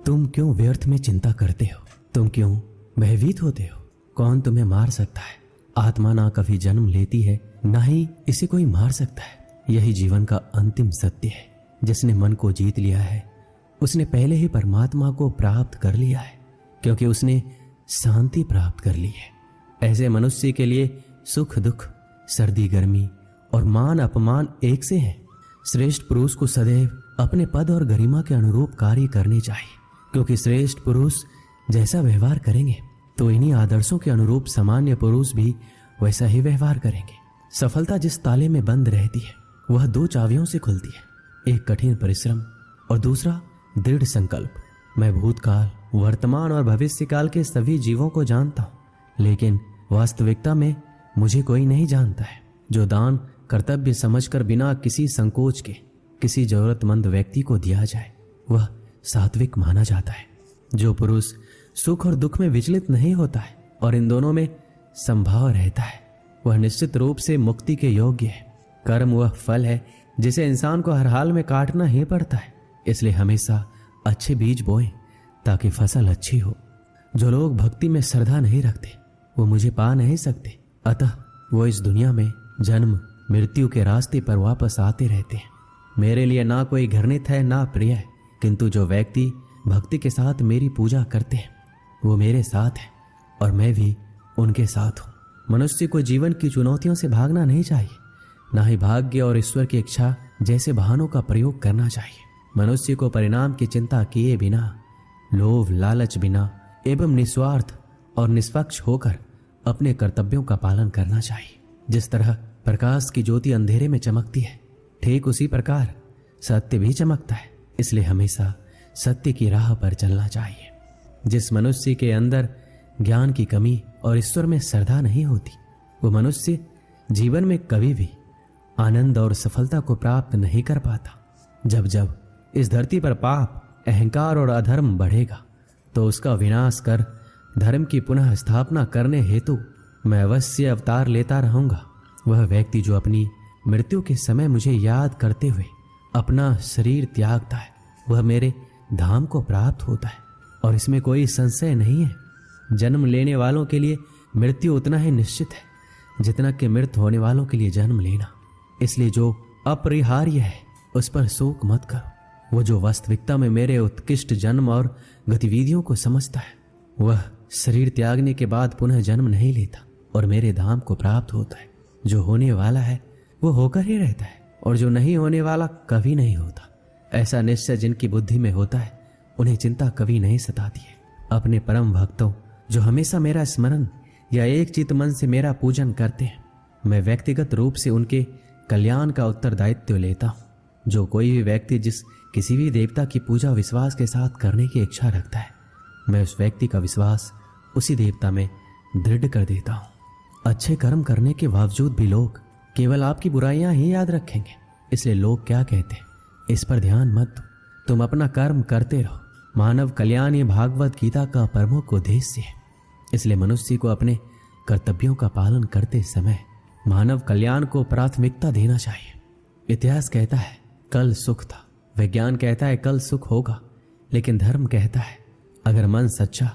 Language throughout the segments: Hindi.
तुम क्यों व्यर्थ में चिंता करते हो? तुम क्यों भयभीत होते हो? कौन तुम्हें मार सकता है? आत्मा ना कभी जन्म लेती है, ना ही इसे कोई मार सकता है। यही जीवन का अंतिम सत्य है। जिसने मन को जीत लिया है उसने पहले ही परमात्मा को प्राप्त कर लिया है, क्योंकि उसने शांति प्राप्त कर ली है। ऐसे मनुष्य के लिए सुख दुख, सर्दी गर्मी और मान अपमान एक से हैं। श्रेष्ठ पुरुष को सदैव अपने पद और गरिमा के अनुरूप कार्य करने चाहिए, क्योंकि श्रेष्ठ पुरुष जैसा व्यवहार करेंगे तो इन्हीं आदर्शों के अनुरूप सामान्य पुरुष भी वैसा ही व्यवहार करेंगे। सफलता जिस ताले में बंद रहती है वह 2 चाबियों से खुलती है, एक कठिन परिश्रम और दूसरा दृढ़ संकल्प। मैं भूतकाल, वर्तमान और भविष्यकाल के सभी जीवों को जानता हूं, लेकिन वास्तविकता में मुझे कोई नहीं जानता है। जो दान कर्तव्य समझकर बिना किसी संकोच के किसी जरूरतमंद व्यक्ति को दिया जाए वह सात्विक माना जाता है। जो पुरुष सुख और दुख में विचलित नहीं होता है और इन दोनों में संभाव रहता है वह निश्चित रूप से मुक्ति के योग्य है। कर्म वह फल है जिसे इंसान को हर हाल में काटना ही पड़ता है, इसलिए हमेशा अच्छे बीज बोएं ताकि फसल अच्छी हो। जो लोग भक्ति में श्रद्धा नहीं रखते वो मुझे पा नहीं सकते, अतः वो इस दुनिया में जन्म मृत्यु के रास्ते पर वापस आते रहते हैं। मेरे लिए ना कोई घृणित है ना प्रिय है, किंतु जो व्यक्ति भक्ति के साथ मेरी पूजा करते हैं वो मेरे साथ है और मैं भी उनके साथ हूँ। मनुष्य को जीवन की चुनौतियों से भागना नहीं चाहिए, ना ही भाग्य और ईश्वर की इच्छा जैसे बहानों का प्रयोग करना चाहिए। मनुष्य को परिणाम की चिंता किए बिना, लोभ लालच बिना एवं निस्वार्थ और निष्पक्ष होकर अपने कर्तव्यों का पालन करना चाहिए। जिस तरह प्रकाश की ज्योति अंधेरे में चमकती है, ठीक उसी प्रकार सत्य भी चमकता है, इसलिए हमेशा सत्य की राह पर चलना चाहिए। जिस मनुष्य के अंदर ज्ञान की कमी और ईश्वर में श्रद्धा नहीं होती वो मनुष्य जीवन में कभी भी आनंद और सफलता को प्राप्त नहीं कर पाता। जब जब इस धरती पर पाप, अहंकार और अधर्म बढ़ेगा तो उसका विनाश कर धर्म की पुनः स्थापना करने हेतु मैं अवश्य अवतार लेता रहूंगा। वह व्यक्ति जो अपनी मृत्यु के समय मुझे याद करते हुए अपना शरीर त्यागता है वह मेरे धाम को प्राप्त होता है, और इसमें कोई संशय नहीं है। जन्म लेने वालों के लिए मृत्यु उतना ही निश्चित है जितना कि मृत होने वालों के लिए जन्म लेना। इसलिए जो अपरिहार्य है उस पर शोक मत करो। वो जो वास्तविकता में मेरे उत्कृष्ट जन्म और गतिविधियों को समझता है वह शरीर त्यागने के बाद पुनः जन्म नहीं लेता और मेरे धाम को प्राप्त होता है। जो होने वाला है वो होकर ही रहता है और जो नहीं होने वाला कभी नहीं होता। ऐसा निश्चय जिनकी बुद्धि में होता है उन्हें चिंता कभी नहीं सताती है। अपने परम भक्तों जो हमेशा मेरा स्मरण या एक चित्त मन से मेरा पूजन करते हैं, मैं व्यक्तिगत रूप से उनके कल्याण का उत्तरदायित्व लेता हूँ। जो कोई भी व्यक्ति जिस किसी भी देवता की पूजा विश्वास के साथ करने की इच्छा रखता है मैं उस व्यक्ति का विश्वास उसी देवता में दृढ़ कर देता हूँ। अच्छे कर्म करने के बावजूद भी लोग केवल आपकी बुराइयां ही याद रखेंगे, इसलिए लोग क्या कहते हैं इस पर ध्यान मत दो। तुम अपना कर्म करते रहो। मानव कल्याण ये भागवत गीता का प्रमुख उद्देश्य है, इसलिए मनुष्य को अपने कर्तव्यों का पालन करते समय मानव कल्याण को प्राथमिकता देना चाहिए। इतिहास कहता है कल सुख था, विज्ञान कहता है कल सुख होगा, लेकिन धर्म कहता है अगर मन सच्चा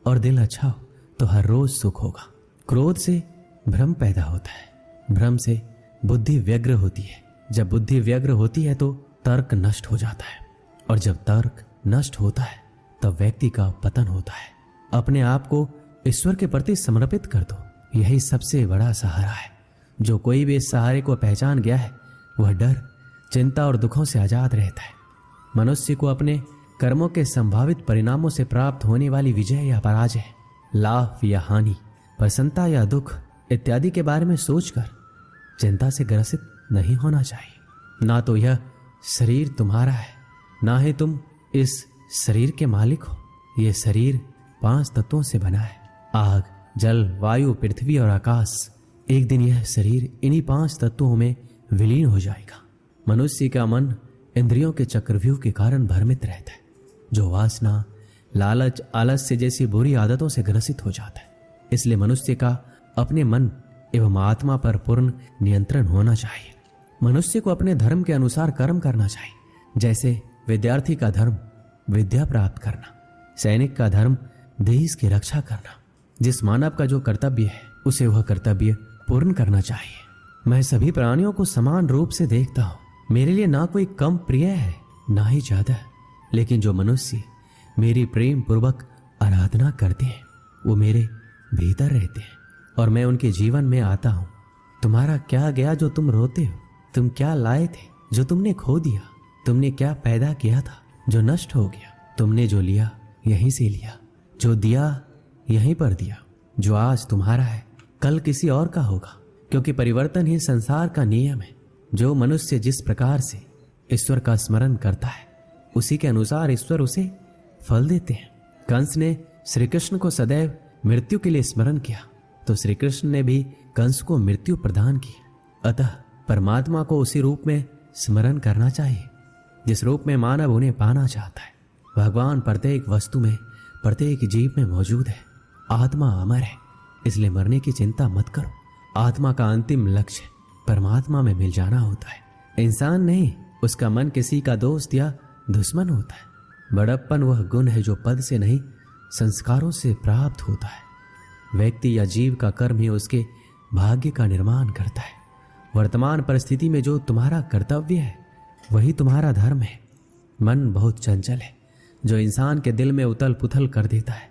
और दिल अच्छा हो तो हर रोज सुख होगा। क्रोध से भ्रम पैदा होता है, भ्रम से बुद्धि व्यग्र होती है, जब बुद्धि व्यग्र होती है तो तर्क नष्ट हो जाता है, और जब तर्क नष्ट होता है तब व्यक्ति का पतन होता है। अपने आप को ईश्वर के प्रति समर्पित कर दो, यही सबसे बड़ा सहारा है। जो कोई भी इस सहारे को पहचान गया है वह डर, चिंता और दुखों से आजाद रहता है। मनुष्य को अपने कर्मों के संभावित परिणामों से प्राप्त होने वाली विजय या पराजय, लाभ या हानि, प्रसन्नता या दुख इत्यादि के बारे में सोचकर चिंता से ग्रसित नहीं होना चाहिए। ना तो यह शरीर तुम्हारा है, ना ही तुम इस शरीर के मालिक हो। यह शरीर 5 तत्वों से बना है, आग, जल, वायु, पृथ्वी और आकाश। एक दिन यह शरीर इन्हीं 5 तत्वों में विलीन हो जाएगा। मनुष्य का मन इंद्रियों के चक्रव्यूह के कारण भ्रमित रहता है, जो वासना, लालच, आलस्य जैसी बुरी आदतों से ग्रसित हो जाता है। इसलिए मनुष्य का अपने मन एवं आत्मा पर पूर्ण नियंत्रण होना चाहिए। मनुष्य को अपने धर्म के अनुसार कर्म करना चाहिए। जैसे विद्यार्थी का धर्म विद्या प्राप्त करना, सैनिक का धर्म देश की रक्षा करना। जिस मानव का जो कर्तव्य है उसे वह कर्तव्य पूर्ण करना चाहिए। मैं सभी प्राणियों को समान रूप से देखता हूँ। मेरे लिए ना कोई कम प्रिय है ना ही ज्यादा, लेकिन जो मनुष्य मेरी प्रेम पूर्वक आराधना करते हैं वो मेरे भीतर रहते हैं और मैं उनके जीवन में आता हूँ। तुम्हारा क्या गया जो तुम रोते हो? तुम क्या लाए थे जो तुमने खो दिया? तुमने क्या पैदा किया था जो नष्ट हो गया? तुमने जो लिया यहीं से लिया, जो दिया यहीं पर दिया। जो आज तुम्हारा है कल किसी और का होगा, क्योंकि परिवर्तन ही संसार का नियम है। जो मनुष्य जिस प्रकार से ईश्वर का स्मरण करता है उसी के अनुसार ईश्वर उसे फल देते हैं। कंस ने श्री कृष्ण को सदैव मृत्यु के लिए स्मरण किया तो श्री कृष्ण ने भी कंस को मृत्यु प्रदान की। अतः परमात्मा को उसी रूप में स्मरण करना चाहिए जिस रूप में मानव उन्हें पाना चाहता है। भगवान प्रत्येक वस्तु में, प्रत्येक जीव में मौजूद है। आत्मा अमर है, इसलिए मरने की चिंता मत करो। आत्मा का अंतिम लक्ष्य परमात्मा में मिल जाना होता है। इंसान नहीं, उसका मन किसी का दोस्त या दुश्मन होता है। बड़प्पन वह गुण है जो पद से नहीं संस्कारों से प्राप्त होता है। व्यक्ति या जीव का कर्म ही उसके भाग्य का निर्माण करता है। वर्तमान परिस्थिति में जो तुम्हारा कर्तव्य है वही तुम्हारा धर्म है। मन बहुत चंचल है जो इंसान के दिल में उथल पुथल कर देता है।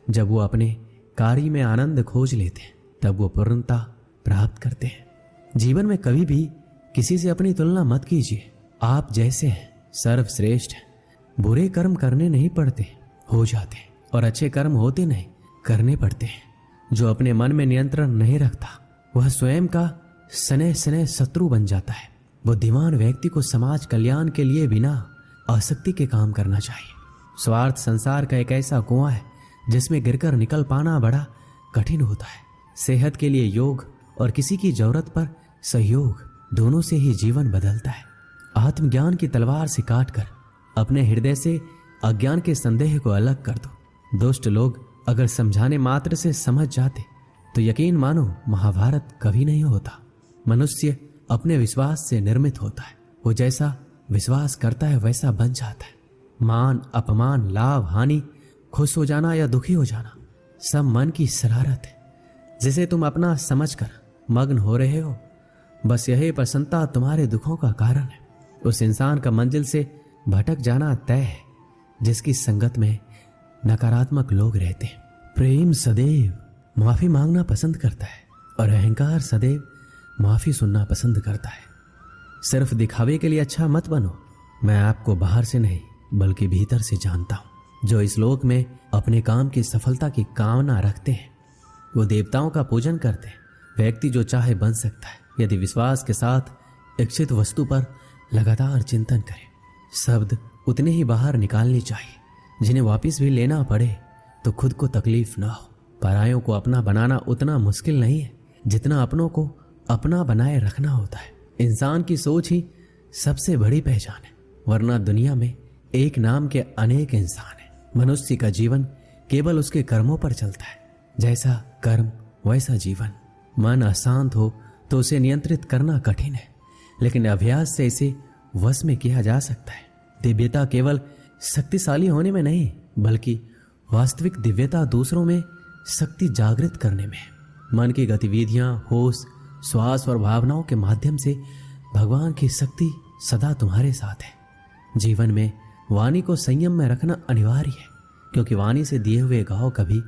जब वो अपने कार्य में आनंद खोज लेते हैं तब वो पूर्णता प्राप्त करते हैं। जीवन में कभी भी किसी से अपनी तुलना मत कीजिए। आप जैसे हैं सर्वश्रेष्ठ हैं। बुरे कर्म करने नहीं पड़ते, हो जाते हैं, और अच्छे कर्म होते नहीं, करने पड़ते हैं। जो अपने मन में नियंत्रण नहीं रखता वह स्वयं का सने सने शत्रु बन जाता है। बुद्धिमान व्यक्ति को समाज कल्याण के लिए बिना आसक्ति के काम करना चाहिए। स्वार्थ संसार का एक ऐसा कुआं है जिसमें गिरकर निकल पाना बड़ा कठिन होता है। सेहत के लिए योग और किसी की जरूरत पर सहयोग, दोनों से ही जीवन बदलता है। आत्मज्ञान की तलवार से काटकर अपने हृदय से अज्ञान के संदेह को अलग कर दो। दुष्ट लोग अगर समझाने मात्र से समझ जाते तो यकीन मानो महाभारत कभी नहीं होता। मनुष्य अपने विश्वास से निर्मित होता है। वो जैसा विश्वास करता है वैसा बन जाता है। मान अपमान, लाभ हानि, खुश हो जाना या दुखी हो जाना सब मन की शरारत है जिसे तुम अपना समझकर मग्न हो रहे हो। बस यही प्रसन्नता तुम्हारे दुखों का कारण है। उस इंसान का मंजिल से भटक जाना तय है जिसकी संगत में नकारात्मक लोग रहते हैं। प्रेम सदैव माफी मांगना पसंद करता है और अहंकार सदैव माफी सुनना पसंद करता है। सिर्फ दिखावे के लिए अच्छा मत बनो। मैं आपको बाहर से नहीं बल्कि भीतर से जानता हूं। जो इस लोक में अपने काम की सफलता की कामना रखते हैं वो देवताओं का पूजन करते हैं। व्यक्ति जो चाहे बन सकता है यदि विश्वास के साथ इच्छित वस्तु पर लगातार चिंतन करे। शब्द उतने ही बाहर निकालने चाहिए जिन्हें वापस भी लेना पड़े तो खुद को तकलीफ ना हो। परायों को अपना बनाना उतना मुश्किल नहीं है जितना अपनों को अपना बनाए रखना होता है। इंसान की सोच ही सबसे बड़ी पहचान है, वरना दुनिया में एक नाम के अनेक इंसान हैं। मनुष्य का जीवन केवल उसके कर्मों पर चलता है। जैसा कर्म वैसा जीवन। मन अशांत हो तो उसे नियंत्रित करना कठिन है, लेकिन अभ्यास से इसे वश में किया जा सकता है। दिव्यता केवल शक्तिशाली होने में नहीं बल्कि वास्तविक दिव्यता दूसरों में शक्ति जागृत करने में है। मन की गतिविधियां, होश, श्वास और भावनाओं के माध्यम से भगवान की शक्ति सदा तुम्हारे साथ है। जीवन में वाणी को संयम में रखना अनिवार्य है, क्योंकि वाणी से दिए हुए घाव कभी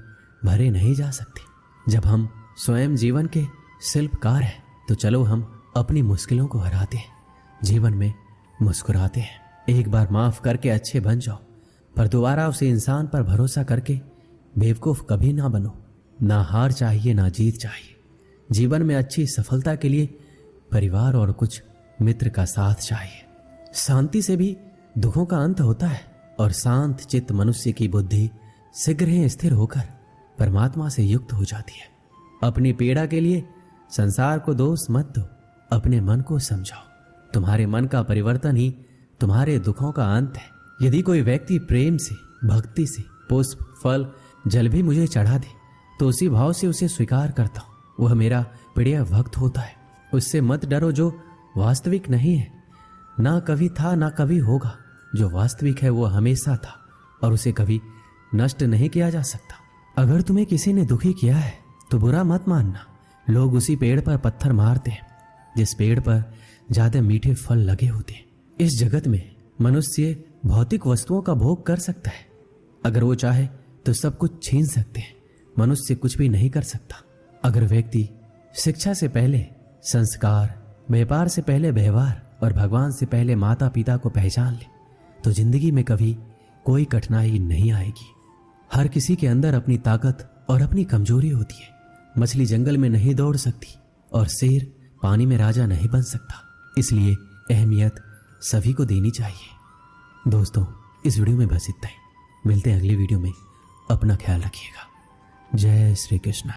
भरे नहीं जा सकते। जब हम स्वयं जीवन के शिल्पकार हैं तो चलो हम अपनी मुश्किलों को हराते हैं, जीवन में मुस्कुराते हैं। एक बार माफ करके अच्छे बन जाओ, पर दोबारा उसे इंसान पर भरोसा करके बेवकूफ कभी ना बनो। ना हार चाहिए ना जीत चाहिए। जीवन में अच्छी सफलता के लिए परिवार और कुछ मित्र का साथ चाहिए। शांति से भी दुखों का अंत होता है और शांत चित्त मनुष्य की बुद्धि शीघ्र ही स्थिर होकर परमात्मा से युक्त हो जाती है। अपनी पीड़ा के लिए संसार को दोष मत दो, अपने मन को समझाओ। तुम्हारे मन का परिवर्तन ही तुम्हारे दुखों का अंत है। यदि कोई व्यक्ति प्रेम से, भक्ति से पुष्प, फल, जल भी मुझे चढ़ा दे तो उसी भाव से उसे स्वीकार करता हूं। वह मेरा प्रिय भक्त होता है। उससे मत डरो जो वास्तविक नहीं है। ना कभी था ना कभी होगा। जो वास्तविक है वो हमेशा था और उसे कभी नष्ट नहीं किया जा सकता। अगर तुम्हें किसी ने दुखी किया है तो बुरा मत मानना। लोग उसी पेड़ पर पत्थर मारते हैं जिस पेड़ पर ज्यादा मीठे फल लगे होते हैं। इस जगत में मनुष्य भौतिक वस्तुओं का भोग कर सकता है। अगर वो चाहे तो सब कुछ छीन सकते हैं, मनुष्य कुछ भी नहीं कर सकता। अगर व्यक्ति शिक्षा से पहले संस्कार, व्यापार से पहले व्यवहार और भगवान से पहले माता पिता को पहचान ले तो जिंदगी में कभी कोई कठिनाई नहीं आएगी। हर किसी के अंदर अपनी ताकत और अपनी कमजोरी होती है। मछली जंगल में नहीं दौड़ सकती और शेर पानी में राजा नहीं बन सकता, इसलिए अहमियत सभी को देनी चाहिए। दोस्तों, इस वीडियो में बस इतना ही। मिलते हैं अगली वीडियो में। अपना ख्याल रखिएगा। जय श्री कृष्ण।